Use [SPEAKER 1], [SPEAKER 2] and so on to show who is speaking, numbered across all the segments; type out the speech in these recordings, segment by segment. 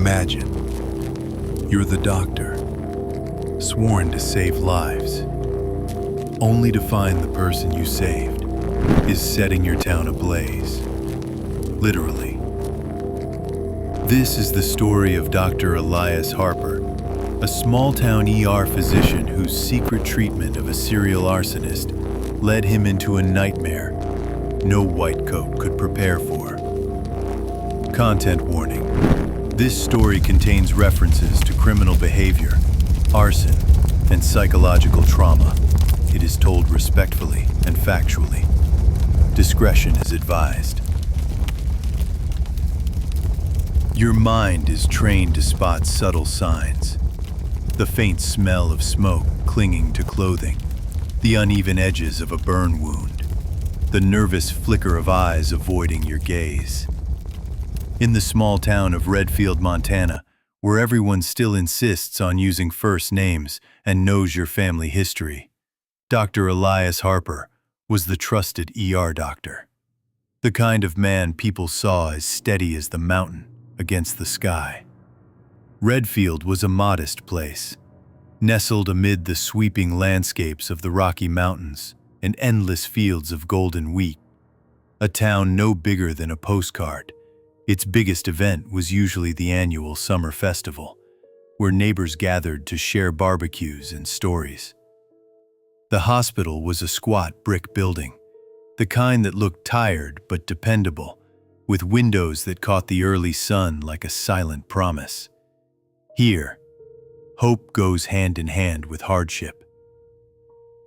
[SPEAKER 1] Imagine you're the doctor, sworn to save lives, only to find the person you saved is setting your town ablaze. Literally. This is the story of Dr. Elias Harper, a small-town ER physician whose secret treatment of a serial arsonist led him into a nightmare no white coat could prepare for. Content warning. This story contains references to criminal behavior, arson, and psychological trauma. It is told respectfully and factually. Discretion is advised. Your mind is trained to spot subtle signs. The faint smell of smoke clinging to clothing, the uneven edges of a burn wound, the nervous flicker of eyes avoiding your gaze. In the small town of Redfield, Montana, where everyone still insists on using first names and knows your family history, Dr. Elias Harper was the trusted ER doctor. The kind of man people saw as steady as the mountain against the sky. Redfield was a modest place, nestled amid the sweeping landscapes of the Rocky Mountains and endless fields of golden wheat. A town no bigger than a postcard. Its biggest event was usually the annual summer festival, where neighbors gathered to share barbecues and stories. The hospital was a squat brick building, the kind that looked tired but dependable, with windows that caught the early sun like a silent promise. Here, hope goes hand in hand with hardship.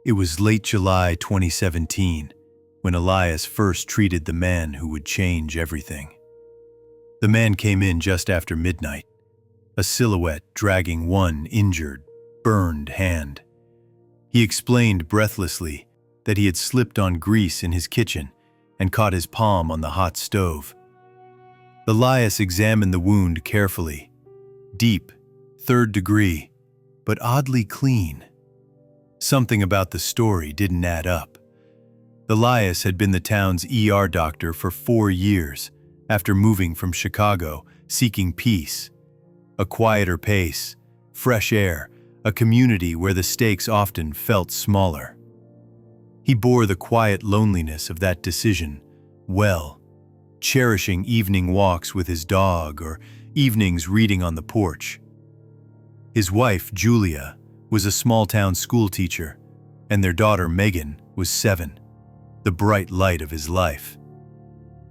[SPEAKER 1] It was late July 2017 when Elias first treated the man who would change everything. The man came in just after midnight, a silhouette dragging one injured, burned hand. He explained breathlessly that he had slipped on grease in his kitchen and caught his palm on the hot stove. Elias examined the wound carefully. Deep, 3rd degree, but oddly clean. Something about the story didn't add up. Elias had been the town's ER doctor for 4 years, after moving from Chicago, seeking peace. A quieter pace, fresh air, a community where the stakes often felt smaller. He bore the quiet loneliness of that decision well, cherishing evening walks with his dog or evenings reading on the porch. His wife, Julia, was a small-town school teacher, and their daughter, Megan, was 7, the bright light of his life.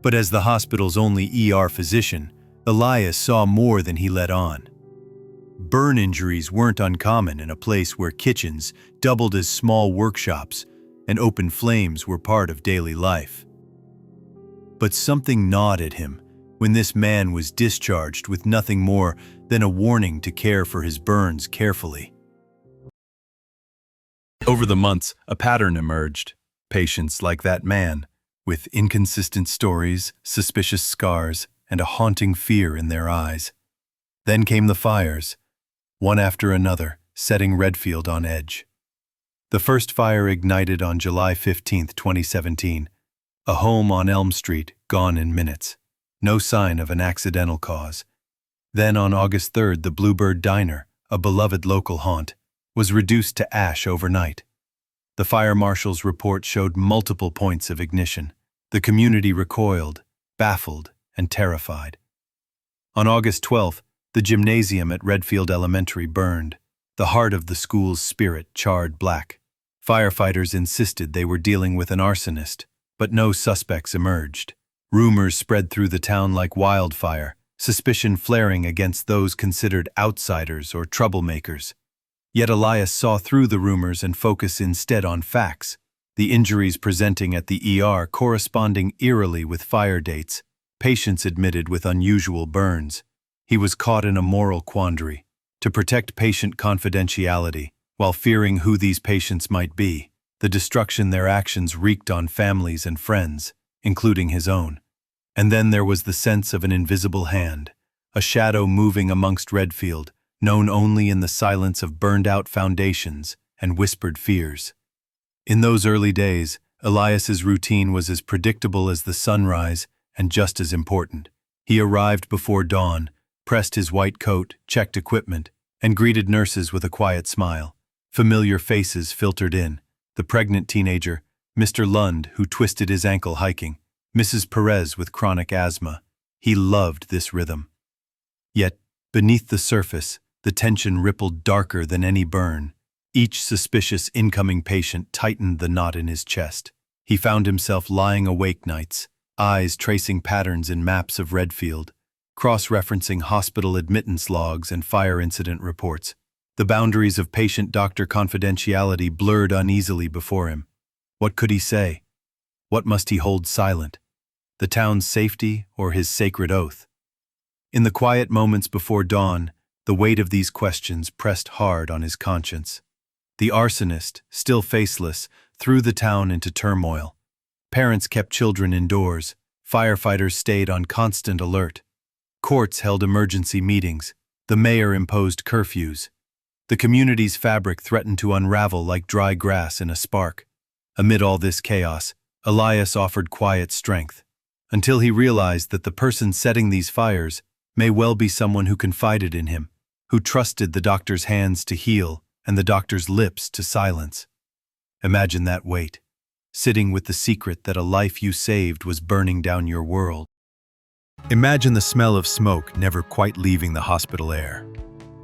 [SPEAKER 1] But as the hospital's only ER physician, Elias saw more than he let on. Burn injuries weren't uncommon in a place where kitchens doubled as small workshops and open flames were part of daily life. But something gnawed at him when this man was discharged with nothing more than a warning to care for his burns carefully. Over the months, a pattern emerged. Patients like that man, with inconsistent stories, suspicious scars, and a haunting fear in their eyes. Then came the fires, one after another, setting Redfield on edge. The first fire ignited on July 15, 2017. A home on Elm Street, gone in minutes. No sign of an accidental cause. Then on August 3rd, the Bluebird Diner, a beloved local haunt, was reduced to ash overnight. The fire marshal's report showed multiple points of ignition. The community recoiled, baffled, and terrified. On August 12th, the gymnasium at Redfield Elementary burned, the heart of the school's spirit charred black. Firefighters insisted they were dealing with an arsonist, but no suspects emerged. Rumors spread through the town like wildfire, suspicion flaring against those considered outsiders or troublemakers. Yet Elias saw through the rumors and focused instead on facts, the injuries presenting at the ER corresponding eerily with fire dates, patients admitted with unusual burns. He was caught in a moral quandary, to protect patient confidentiality, while fearing who these patients might be, the destruction their actions wreaked on families and friends, including his own. And then there was the sense of an invisible hand, a shadow moving amongst Redfield, known only in the silence of burned-out foundations and whispered fears. In those early days, Elias's routine was as predictable as the sunrise and just as important. He arrived before dawn, pressed his white coat, checked equipment, and greeted nurses with a quiet smile. Familiar faces filtered in. The pregnant teenager, Mr. Lund, who twisted his ankle hiking, Mrs. Perez with chronic asthma. He loved this rhythm. Yet, beneath the surface, the tension rippled darker than any burn. Each suspicious incoming patient tightened the knot in his chest. He found himself lying awake nights, eyes tracing patterns in maps of Redfield, cross-referencing hospital admittance logs and fire incident reports. The boundaries of patient-doctor confidentiality blurred uneasily before him. What could he say? What must he hold silent? The town's safety or his sacred oath? In the quiet moments before dawn, the weight of these questions pressed hard on his conscience. The arsonist, still faceless, threw the town into turmoil. Parents kept children indoors. Firefighters stayed on constant alert. Courts held emergency meetings. The mayor imposed curfews. The community's fabric threatened to unravel like dry grass in a spark. Amid all this chaos, Elias offered quiet strength, until he realized that the person setting these fires may well be someone who confided in him, who trusted the doctor's hands to heal and the doctor's lips to silence. Imagine that weight, sitting with the secret that a life you saved was burning down your world. Imagine the smell of smoke never quite leaving the hospital air,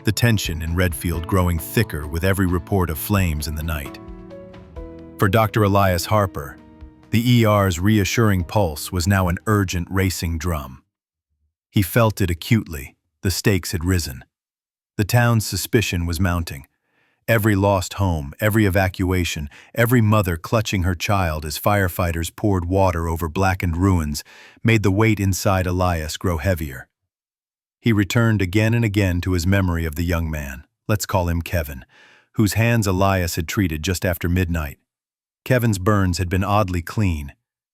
[SPEAKER 1] the tension in Redfield growing thicker with every report of flames in the night. For Dr. Elias Harper, the ER's reassuring pulse was now an urgent racing drum. He felt it acutely. The stakes had risen. The town's suspicion was mounting. Every lost home, every evacuation, every mother clutching her child as firefighters poured water over blackened ruins made the weight inside Elias grow heavier. He returned again and again to his memory of the young man, let's call him Kevin, whose hands Elias had treated just after midnight. Kevin's burns had been oddly clean,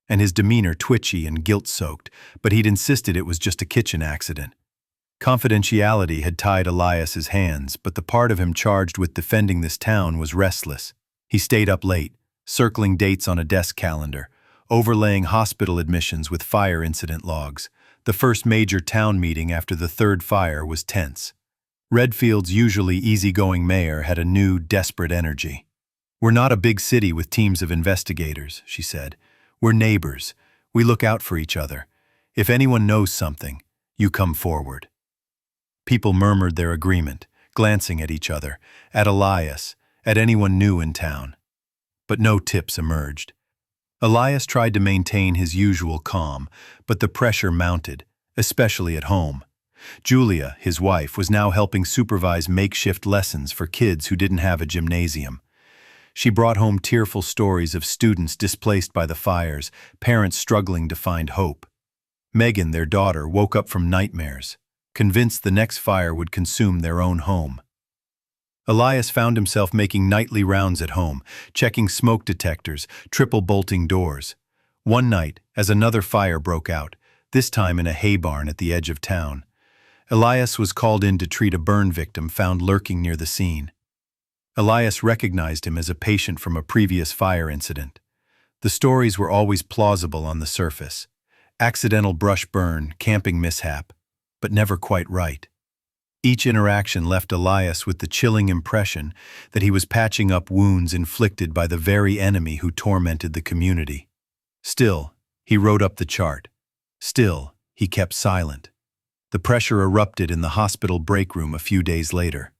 [SPEAKER 1] and his demeanor twitchy and guilt-soaked, but he'd insisted it was just a kitchen accident. Confidentiality had tied Elias's hands, but the part of him charged with defending this town was restless. He stayed up late, circling dates on a desk calendar, overlaying hospital admissions with fire incident logs. The first major town meeting after the third fire was tense. Redfield's usually easygoing mayor had a new, desperate energy. "We're not a big city with teams of investigators," she said. "We're neighbors. We look out for each other. If anyone knows something, you come forward." People murmured their agreement, glancing at each other, at Elias, at anyone new in town. But no tips emerged. Elias tried to maintain his usual calm, but the pressure mounted, especially at home. Julia, his wife, was now helping supervise makeshift lessons for kids who didn't have a gymnasium. She brought home tearful stories of students displaced by the fires, parents struggling to find hope. Megan, their daughter, woke up from nightmares, convinced the next fire would consume their own home. Elias found himself making nightly rounds at home, checking smoke detectors, triple-bolting doors. One night, as another fire broke out, this time in a hay barn at the edge of town, Elias was called in to treat a burn victim found lurking near the scene. Elias recognized him as a patient from a previous fire incident. The stories were always plausible on the surface. Accidental brush burn, camping mishap, but never quite right. Each interaction left Elias with the chilling impression that he was patching up wounds inflicted by the very enemy who tormented the community. Still, he wrote up the chart. Still, he kept silent. The pressure erupted in the hospital break room a few days later.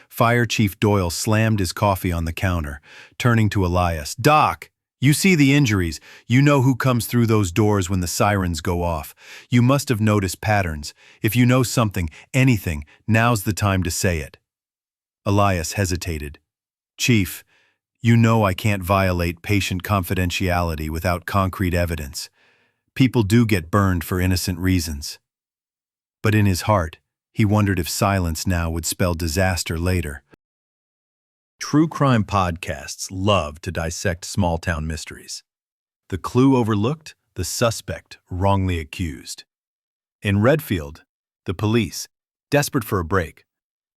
[SPEAKER 1] Fire Chief Doyle slammed his coffee on the counter, turning to Elias. "Doc, you see the injuries. You know who comes through those doors when the sirens go off. You must have noticed patterns. If you know something, anything, now's the time to say it." Elias hesitated. "Chief, you know I can't violate patient confidentiality without concrete evidence. People do get burned for innocent reasons." But in his heart, he wondered if silence now would spell disaster later. True crime podcasts love to dissect small-town mysteries. The clue overlooked, the suspect wrongly accused. In Redfield, the police, desperate for a break,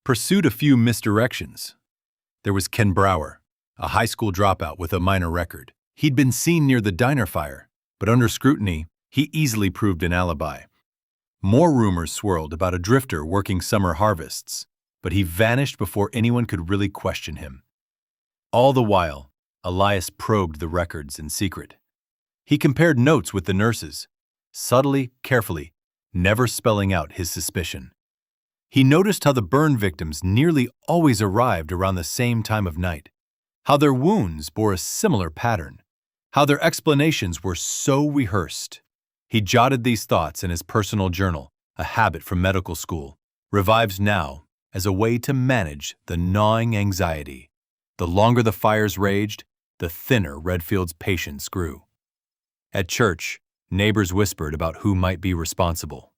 [SPEAKER 1] pursued a few misdirections. There was Ken Brower, a high school dropout with a minor record. He'd been seen near the diner fire, but under scrutiny, he easily proved an alibi. More rumors swirled about a drifter working summer harvests, but he vanished before anyone could really question him. All the while, Elias probed the records in secret. He compared notes with the nurses, subtly, carefully, never spelling out his suspicion. He noticed how the burn victims nearly always arrived around the same time of night, how their wounds bore a similar pattern, how their explanations were so rehearsed. He jotted these thoughts in his personal journal, a habit from medical school, revived now as a way to manage the gnawing anxiety. The longer the fires raged, the thinner Redfield's patience grew. At church, neighbors whispered about who might be responsible.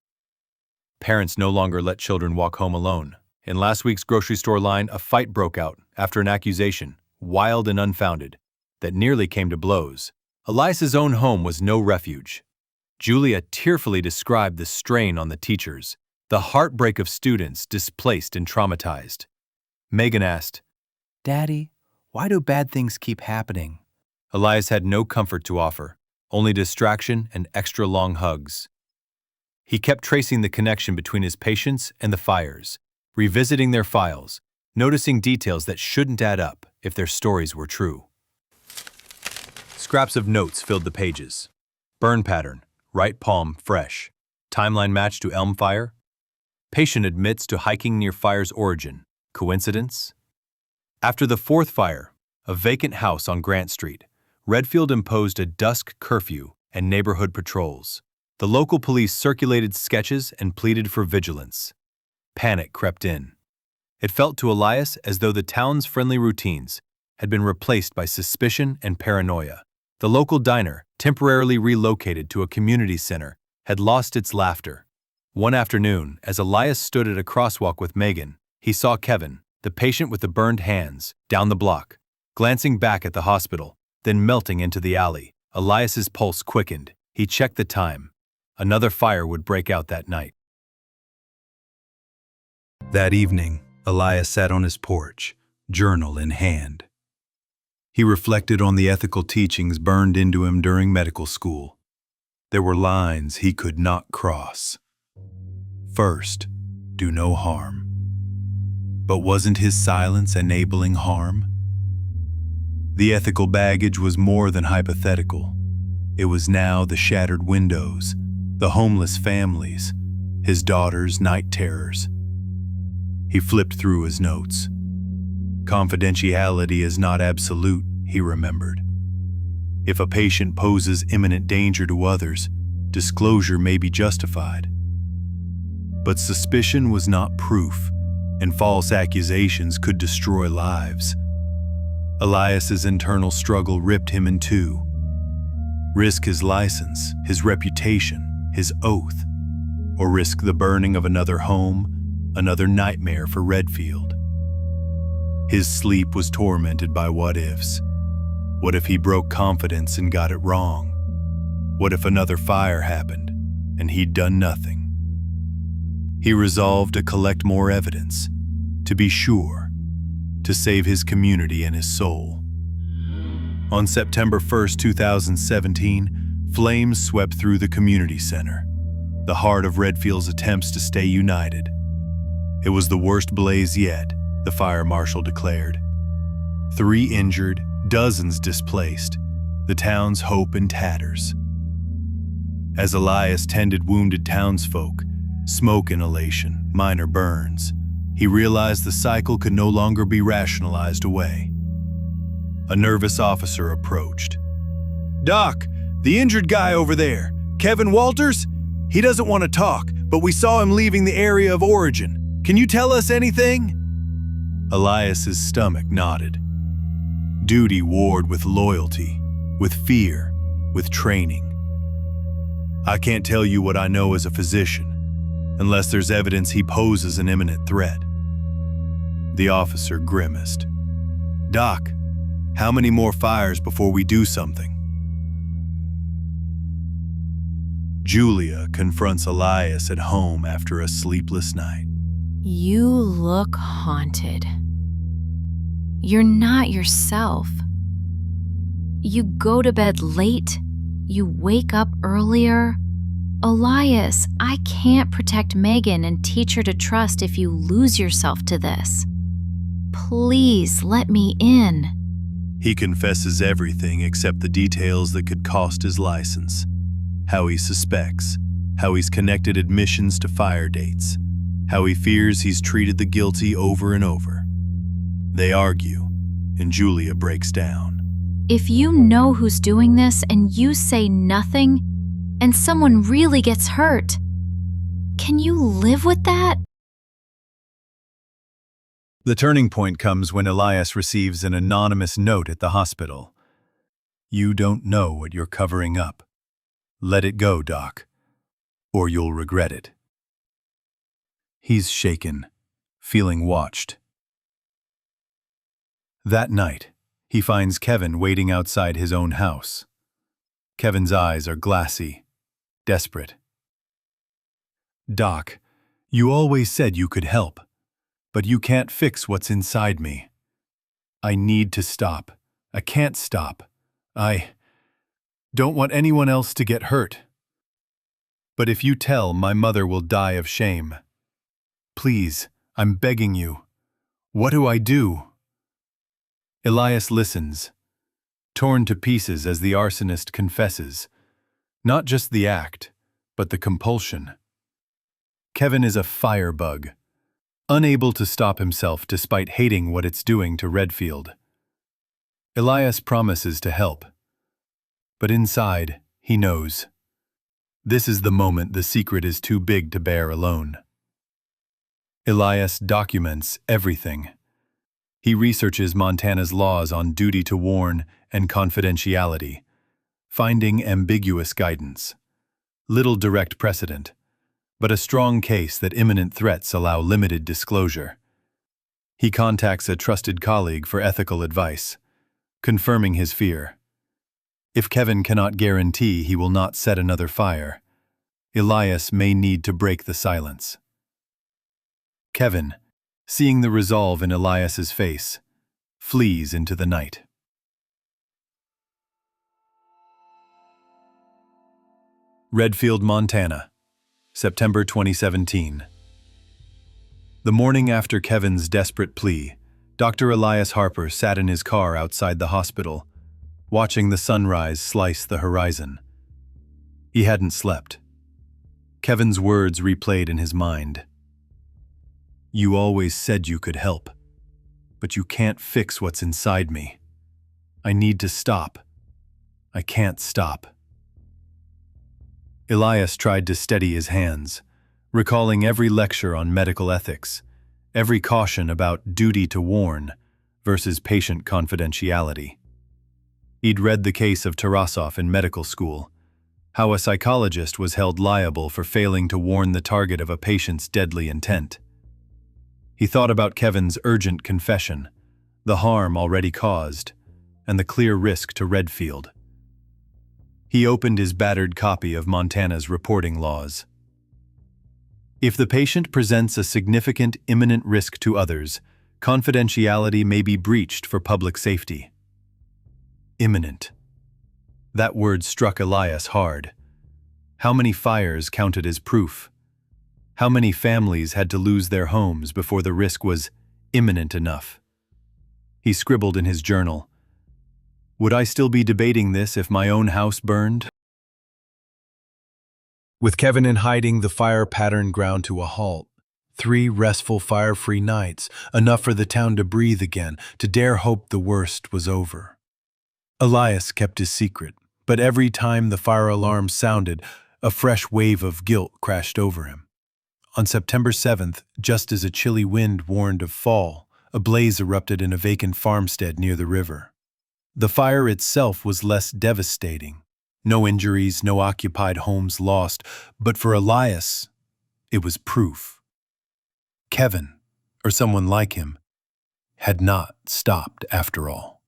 [SPEAKER 1] Parents no longer let children walk home alone. In last week's grocery store line, a fight broke out after an accusation, wild and unfounded, that nearly came to blows. Elias's own home was no refuge. Julia tearfully described the strain on the teachers, the heartbreak of students displaced and traumatized. Megan asked, "Daddy, why do bad things keep happening?" Elias had no comfort to offer, only distraction and extra long hugs. He kept tracing the connection between his patients and the fires, revisiting their files, noticing details that shouldn't add up if their stories were true. Scraps of notes filled the pages. Burn pattern, right palm fresh. Timeline match to elm fire. Patient admits to hiking near fire's origin. Coincidence? After the fourth fire, a vacant house on Grant Street, Redfield imposed a dusk curfew and neighborhood patrols. The local police circulated sketches and pleaded for vigilance. Panic crept in. It felt to Elias as though the town's friendly routines had been replaced by suspicion and paranoia. The local diner, temporarily relocated to a community center, had lost its laughter. One afternoon, as Elias stood at a crosswalk with Megan, he saw Kevin, the patient with the burned hands, down the block, glancing back at the hospital, then melting into the alley. Elias's pulse quickened. He checked the time. Another fire would break out that night. That evening, Elias sat on his porch, journal in hand. He reflected on the ethical teachings burned into him during medical school. There were lines he could not cross. First, do no harm. But wasn't his silence enabling harm? The ethical baggage was more than hypothetical. It was now the shattered windows, the homeless families, his daughter's night terrors. He flipped through his notes. Confidentiality is not absolute, he remembered. If a patient poses imminent danger to others, disclosure may be justified. But suspicion was not proof, and false accusations could destroy lives. Elias's internal struggle ripped him in two. Risk his license, his reputation, his oath, or risk the burning of another home, another nightmare for Redfield. His sleep was tormented by what-ifs. What if he broke confidence and got it wrong? What if another fire happened, and he'd done nothing? He resolved to collect more evidence, to be sure, to save his community and his soul. On September 1st, 2017, flames swept through the community center, the heart of Redfield's attempts to stay united. It was the worst blaze yet, the fire marshal declared. 3 injured, dozens displaced, the town's hope in tatters. As Elias tended wounded townsfolk, smoke inhalation, minor burns, he realized the cycle could no longer be rationalized away. A nervous officer approached. "Doc, the injured guy over there, Kevin Walters? He doesn't want to talk, but we saw him leaving the area of origin. Can you tell us anything?" Elias's stomach nodded. Duty warred with loyalty, with fear, with training. "I can't tell you what I know as a physician, unless there's evidence he poses an imminent threat." The officer grimaced. "Doc, how many more fires before we do something?" Julia confronts Elias at home after a sleepless night.
[SPEAKER 2] You look haunted. You're not yourself. You go to bed late, you wake up earlier, Elias, I can't protect Megan and teach her to trust if you lose yourself to this. Please let me in.
[SPEAKER 1] He confesses everything except the details that could cost his license. How he suspects, how he's connected admissions to fire dates, how he fears he's treated the guilty over and over. They argue, and Julia breaks down.
[SPEAKER 2] If you know who's doing this and you say nothing, and someone really gets hurt, can you live with that?
[SPEAKER 1] The turning point comes when Elias receives an anonymous note at the hospital. You don't know what you're covering up. Let it go, Doc, or you'll regret it. He's shaken, feeling watched. That night, he finds Kevin waiting outside his own house. Kevin's eyes are glassy, desperate. Doc, you always said you could help, but you can't fix what's inside me. I need to stop. I can't stop. I don't want anyone else to get hurt. But if you tell, my mother will die of shame. Please, I'm begging you. What do I do? Elias listens, torn to pieces as the arsonist confesses. Not just the act, but the compulsion. Kevin is a firebug, unable to stop himself despite hating what it's doing to Redfield. Elias promises to help, but inside, he knows. This is the moment the secret is too big to bear alone. Elias documents everything. He researches Montana's laws on duty to warn and confidentiality, finding ambiguous guidance. Little direct precedent, but a strong case that imminent threats allow limited disclosure. He contacts a trusted colleague for ethical advice, confirming his fear. If Kevin cannot guarantee he will not set another fire, Elias may need to break the silence. Kevin, seeing the resolve in Elias's face, flees into the night. Redfield, Montana, September 2017. The morning after Kevin's desperate plea, Dr. Elias Harper sat in his car outside the hospital, watching the sunrise slice the horizon. He hadn't slept. Kevin's words replayed in his mind. You always said you could help, but you can't fix what's inside me. I need to stop. I can't stop. Elias tried to steady his hands, recalling every lecture on medical ethics, every caution about duty to warn versus patient confidentiality. He'd read the case of Tarasov in medical school, how a psychologist was held liable for failing to warn the target of a patient's deadly intent. He thought about Kevin's urgent confession, the harm already caused, and the clear risk to Redfield. He opened his battered copy of Montana's reporting laws. If the patient presents a significant imminent risk to others, confidentiality may be breached for public safety. Imminent. That word struck Elias hard. How many fires counted as proof? How many families had to lose their homes before the risk was imminent enough? He scribbled in his journal, would I still be debating this if my own house burned? With Kevin in hiding, the fire pattern ground to a halt. 3 restful fire-free nights, enough for the town to breathe again, to dare hope the worst was over. Elias kept his secret, but every time the fire alarm sounded, a fresh wave of guilt crashed over him. On September 7th, just as a chilly wind warned of fall, a blaze erupted in a vacant farmstead near the river. The fire itself was less devastating. No injuries, no occupied homes lost, but for Elias, it was proof. Kevin, or someone like him, had not stopped after all.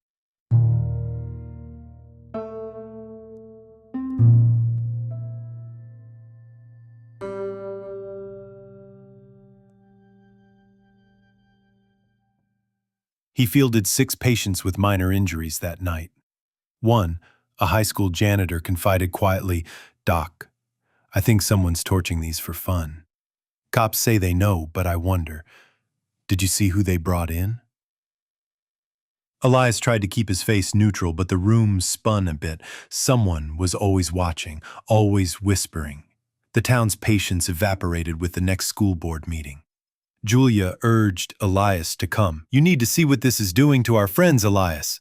[SPEAKER 1] He fielded 6 patients with minor injuries that night. One, a high school janitor, confided quietly, "Doc, I think someone's torching these for fun. Cops say they know, but I wonder, did you see who they brought in? Elias tried to keep his face neutral, but the room spun a bit. Someone was always watching, always whispering. The town's patience evaporated with the next school board meeting. Julia urged Elias to come. "You need to see what this is doing to our friends, Elias."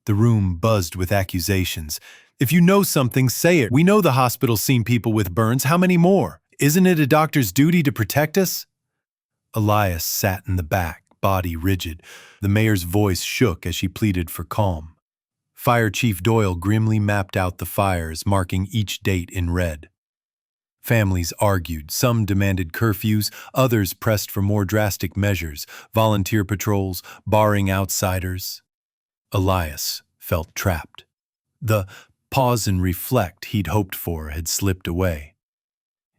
[SPEAKER 1] The room buzzed with accusations. "If you know something, say it. We know the hospital's seen people with burns. How many more? Isn't it a doctor's duty to protect us?" Elias sat in the back, body rigid. The mayor's voice shook as she pleaded for calm. Fire Chief Doyle grimly mapped out the fires, marking each date in red. Families argued. Some demanded curfews, others pressed for more drastic measures, volunteer patrols, barring outsiders. Elias felt trapped. The pause and reflect he'd hoped for had slipped away.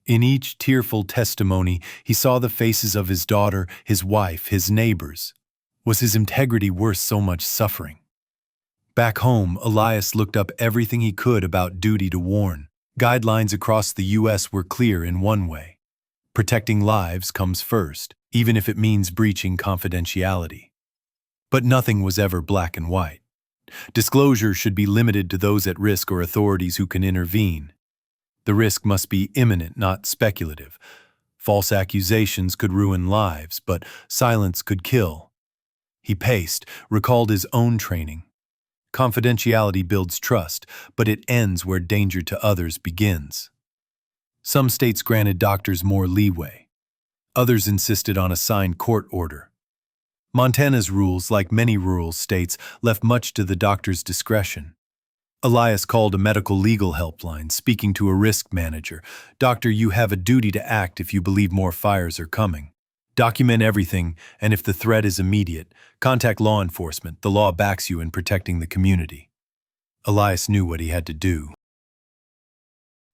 [SPEAKER 1] In each tearful testimony, he saw the faces of his daughter, his wife, his neighbors. Was his integrity worth so much suffering? Back home, Elias looked up everything he could about duty to warn. Guidelines across the U.S. were clear in one way. Protecting lives comes first, even if it means breaching confidentiality. But nothing was ever black and white. Disclosure should be limited to those at risk or authorities who can intervene. The risk must be imminent, not speculative. False accusations could ruin lives, but silence could kill. He paced, recalled his own training. Confidentiality builds trust, but it ends where danger to others begins. Some states granted doctors more leeway. Others insisted on a signed court order. Montana's rules, like many rural states, left much to the doctor's discretion. Elias called a medical legal helpline, speaking to a risk manager. "Doctor, you have a duty to act if you believe more fires are coming. Document everything, and if the threat is immediate, contact law enforcement. The law backs you in protecting the community." Elias knew what he had to do.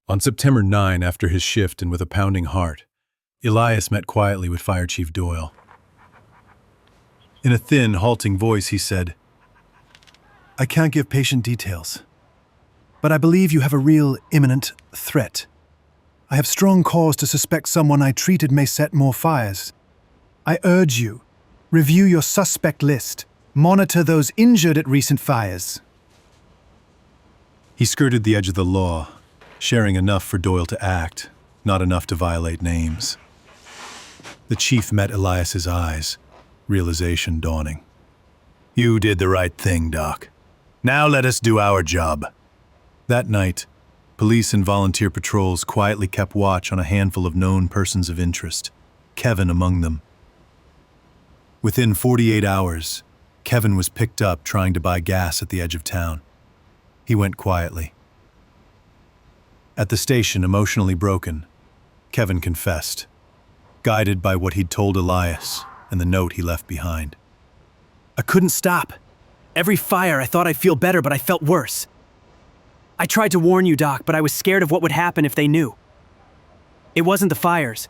[SPEAKER 1] On September 9, after his shift and with a pounding heart, Elias met quietly with Fire Chief Doyle. In a thin, halting voice, he said, "I can't give patient details, but I believe you have a real imminent threat. I have strong cause to suspect someone I treated may set more fires. I urge you, review your suspect list. Monitor those injured at recent fires." He skirted the edge of the law, sharing enough for Doyle to act, not enough to violate names. The chief met Elias's eyes, realization dawning. "You did the right thing, Doc. Now let us do our job." That night, police and volunteer patrols quietly kept watch on a handful of known persons of interest, Kevin among them. Within 48 hours, Kevin was picked up trying to buy gas at the edge of town. He went quietly. At the station, emotionally broken, Kevin confessed, guided by what he'd told Elias and the note he left behind.
[SPEAKER 3] "I couldn't stop. Every fire I thought I'd feel better, but I felt worse. I tried to warn you, Doc, but I was scared of what would happen if they knew. It wasn't the fires.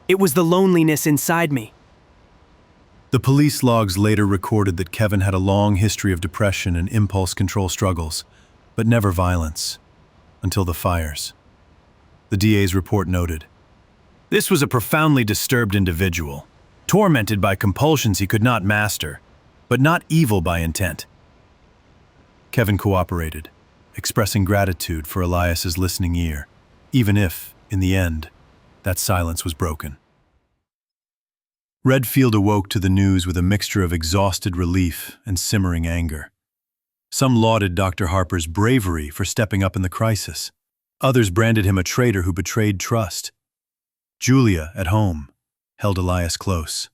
[SPEAKER 3] It was the loneliness inside me."
[SPEAKER 1] The police logs later recorded that Kevin had a long history of depression and impulse control struggles, but never violence, until the fires. The DA's report noted, "This was a profoundly disturbed individual, tormented by compulsions he could not master, but not evil by intent." Kevin cooperated, expressing gratitude for Elias's listening ear, even if, in the end, that silence was broken. Redfield awoke to the news with a mixture of exhausted relief and simmering anger. Some lauded Dr. Harper's bravery for stepping up in the crisis. Others branded him a traitor who betrayed trust. Julia, at home, held Elias close.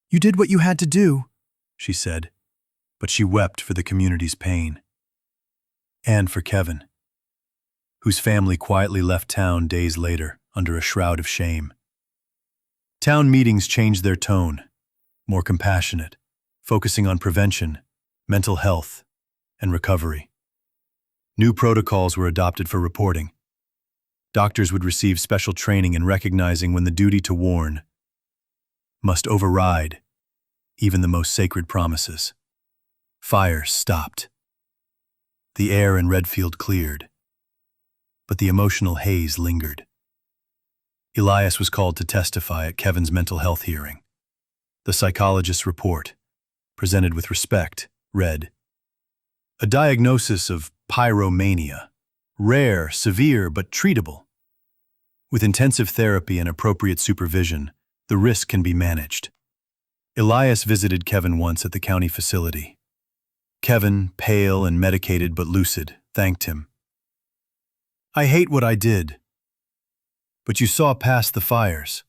[SPEAKER 1] "You did what you had to do," she said, but she wept for the community's pain. And for Kevin, whose family quietly left town days later under a shroud of shame. Town meetings changed their tone, more compassionate, focusing on prevention, mental health, and recovery. New protocols were adopted for reporting. Doctors would receive special training in recognizing when the duty to warn must override even the most sacred promises. Fires stopped. The air in Redfield cleared. but the emotional haze lingered. Elias was called to testify at Kevin's mental health hearing. The psychologist's report, presented with respect, read, "A diagnosis of pyromania, rare, severe, but treatable. With intensive therapy and appropriate supervision, the risk can be managed." Elias visited Kevin once at the county facility. Kevin, pale and medicated but lucid, thanked him. "I hate what I did. But you saw past the fires.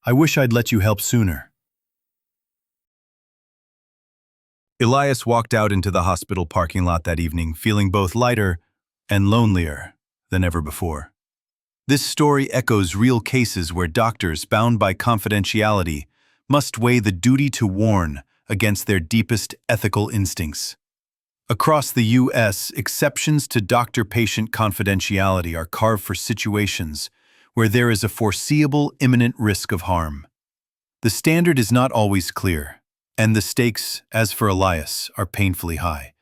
[SPEAKER 1] I wish I'd let you help sooner." Elias walked out into the hospital parking lot that evening, feeling both lighter and lonelier than ever before. This story echoes real cases where doctors, bound by confidentiality, must weigh the duty to warn against their deepest ethical instincts. Across the U.S., exceptions to doctor-patient confidentiality are carved for situations where there is a foreseeable imminent risk of harm. The standard is not always clear, and the stakes, as for Elias, are painfully high.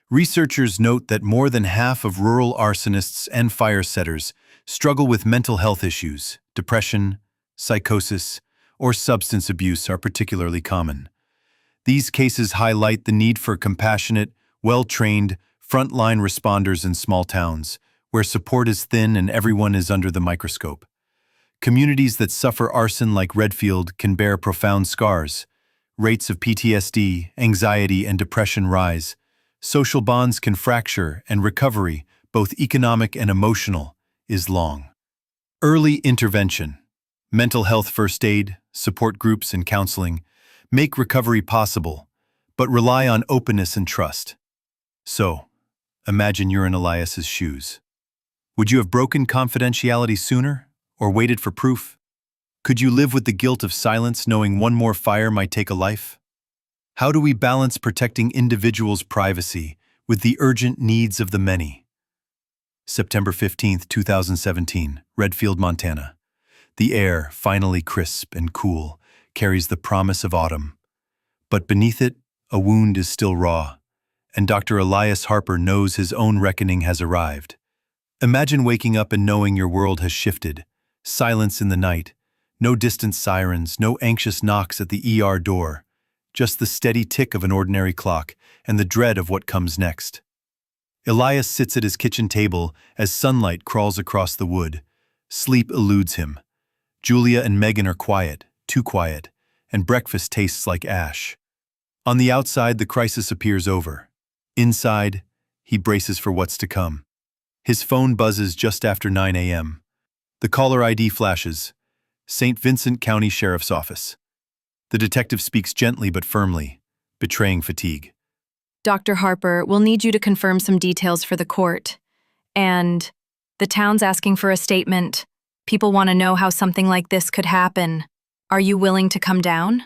[SPEAKER 1] Researchers note that more than half of rural arsonists and fire setters struggle with mental health issues. Depression, psychosis, or substance abuse are particularly common. These cases highlight the need for compassionate, well-trained, frontline responders in small towns, where support is thin and everyone is under the microscope. Communities that suffer arson like Redfield can bear profound scars. Rates of PTSD, anxiety, and depression rise. Social bonds can fracture, and recovery, both economic and emotional, is long. Early intervention, mental health first aid, support groups, and counseling make recovery possible, but rely on openness and trust. So, imagine you're in Elias's shoes. Would you have broken confidentiality sooner, or waited for proof? Could you live with the guilt of silence, knowing one more fire might take a life? How do we balance protecting individuals' privacy with the urgent needs of the many? September 15, 2017, Redfield, Montana. The air, finally crisp and cool, carries the promise of autumn. But beneath it, a wound is still raw, and Dr. Elias Harper knows his own reckoning has arrived. Imagine waking up and knowing your world has shifted. Silence in the night, no distant sirens, no anxious knocks at the ER door, just the steady tick of an ordinary clock and the dread of what comes next. Elias sits at his kitchen table as sunlight crawls across the wood. Sleep eludes him. Julia and Megan are quiet, too quiet, and breakfast tastes like ash. On the outside, the crisis appears over. Inside, he braces for what's to come. His phone buzzes just after 9 a.m. The caller ID flashes. St. Vincent County Sheriff's Office. The detective speaks gently but firmly, betraying fatigue.
[SPEAKER 4] "Dr. Harper, we'll need you to confirm some details for the court. And the town's asking for a statement. People want to know how something like this could happen. Are you willing to come down?"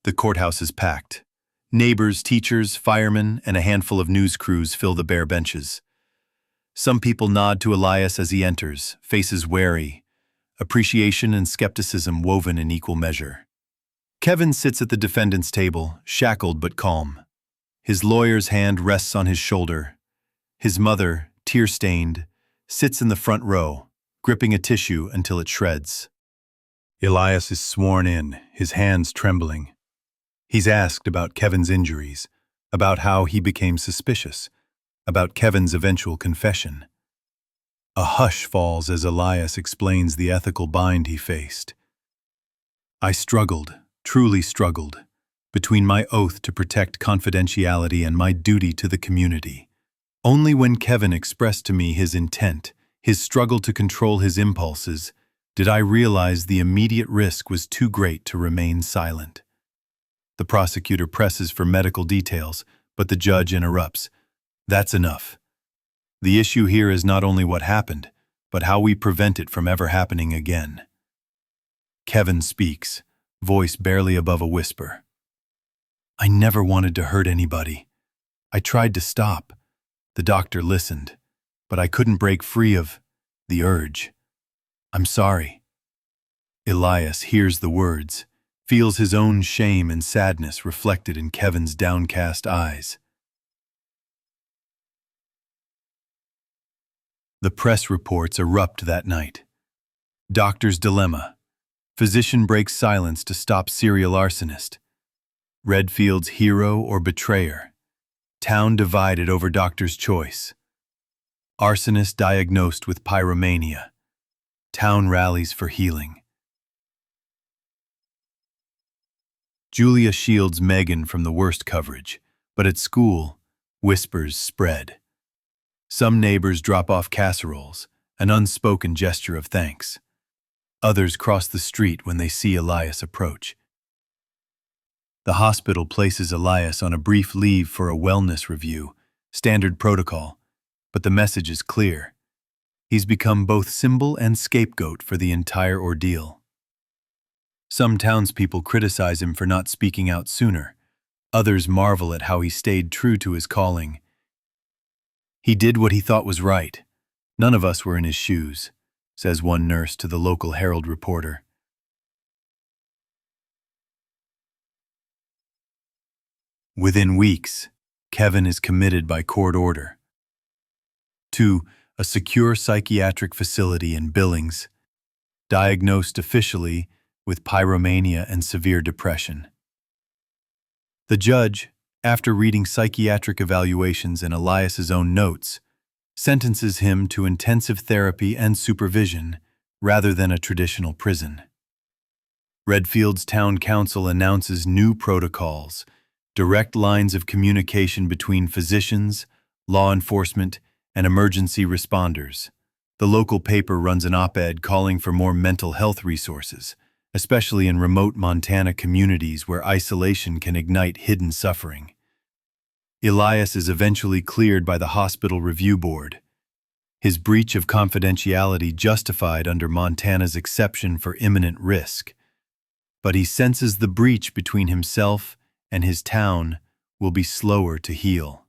[SPEAKER 1] The courthouse is packed. Neighbors, teachers, firemen, and a handful of news crews fill the bare benches. Some people nod to Elias as he enters, faces wary, appreciation and skepticism woven in equal measure. Kevin sits at the defendant's table, shackled but calm. His lawyer's hand rests on his shoulder. His mother, tear-stained, sits in the front row, gripping a tissue until it shreds. Elias is sworn in, his hands trembling. He's asked about Kevin's injuries, about how he became suspicious, about Kevin's eventual confession. A hush falls as Elias explains the ethical bind he faced. "I struggled, truly struggled, between my oath to protect confidentiality and my duty to the community. Only when Kevin expressed to me his intent, his struggle to control his impulses, did I realize the immediate risk was too great to remain silent." The prosecutor presses for medical details, but the judge interrupts. "That's enough. The issue here is not only what happened, but how we prevent it from ever happening again." Kevin speaks, voice barely above a whisper. "I never wanted to hurt anybody. I tried to stop. The doctor listened, but I couldn't break free of the urge. I'm sorry." Elias hears the words, feels his own shame and sadness reflected in Kevin's downcast eyes. The press reports erupt that night. Doctor's dilemma. Physician breaks silence to stop serial arsonist. Redfield's hero or betrayer. Town divided over doctor's choice. Arsonist diagnosed with pyromania. Town rallies for healing. Julia shields Megan from the worst coverage, but at school, whispers spread. Some neighbors drop off casseroles, an unspoken gesture of thanks. Others cross the street when they see Elias approach. The hospital places Elias on a brief leave for a wellness review, standard protocol, but the message is clear. He's become both symbol and scapegoat for the entire ordeal. Some townspeople criticize him for not speaking out sooner. Others marvel at how he stayed true to his calling. He did what he thought was right. None of us were in his shoes, says one nurse to the local Herald reporter. Within weeks, Kevin is committed by court order to a secure psychiatric facility in Billings, diagnosed officially with pyromania and severe depression. The judge, after reading psychiatric evaluations and Elias's own notes, sentences him to intensive therapy and supervision rather than a traditional prison. Redfield's town council announces new protocols, direct lines of communication between physicians, law enforcement, and emergency responders. The local paper runs an op-ed calling for more mental health resources, especially in remote Montana communities where isolation can ignite hidden suffering. Elias is eventually cleared by the hospital review board. His breach of confidentiality justified under Montana's exception for imminent risk. But he senses the breach between himself and his town will be slower to heal.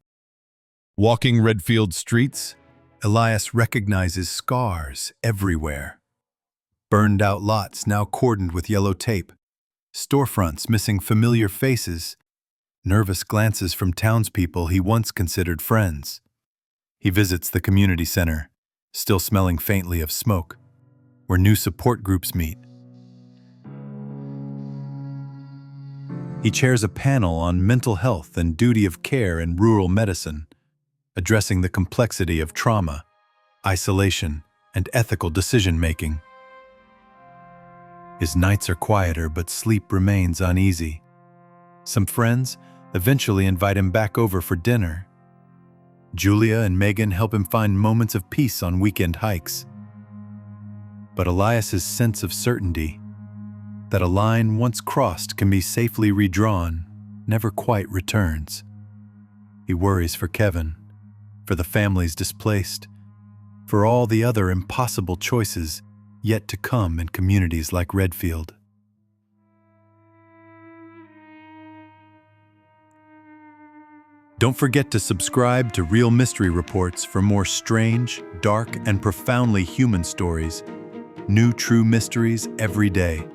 [SPEAKER 1] Walking Redfield streets, Elias recognizes scars everywhere. Burned-out lots now cordoned with yellow tape, storefronts missing familiar faces, nervous glances from townspeople he once considered friends. He visits the community center, still smelling faintly of smoke, where new support groups meet. He chairs a panel on mental health and duty of care in rural medicine, addressing the complexity of trauma, isolation, and ethical decision-making. His nights are quieter, but sleep remains uneasy. Some friends eventually invite him back over for dinner. Julia and Megan help him find moments of peace on weekend hikes. But Elias's sense of certainty, that a line once crossed can be safely redrawn, never quite returns. He worries for Kevin, for the families displaced, for all the other impossible choices yet to come in communities like Redfield. Don't forget to subscribe to Real Mystery Reports for more strange, dark, and profoundly human stories. New true mysteries every day.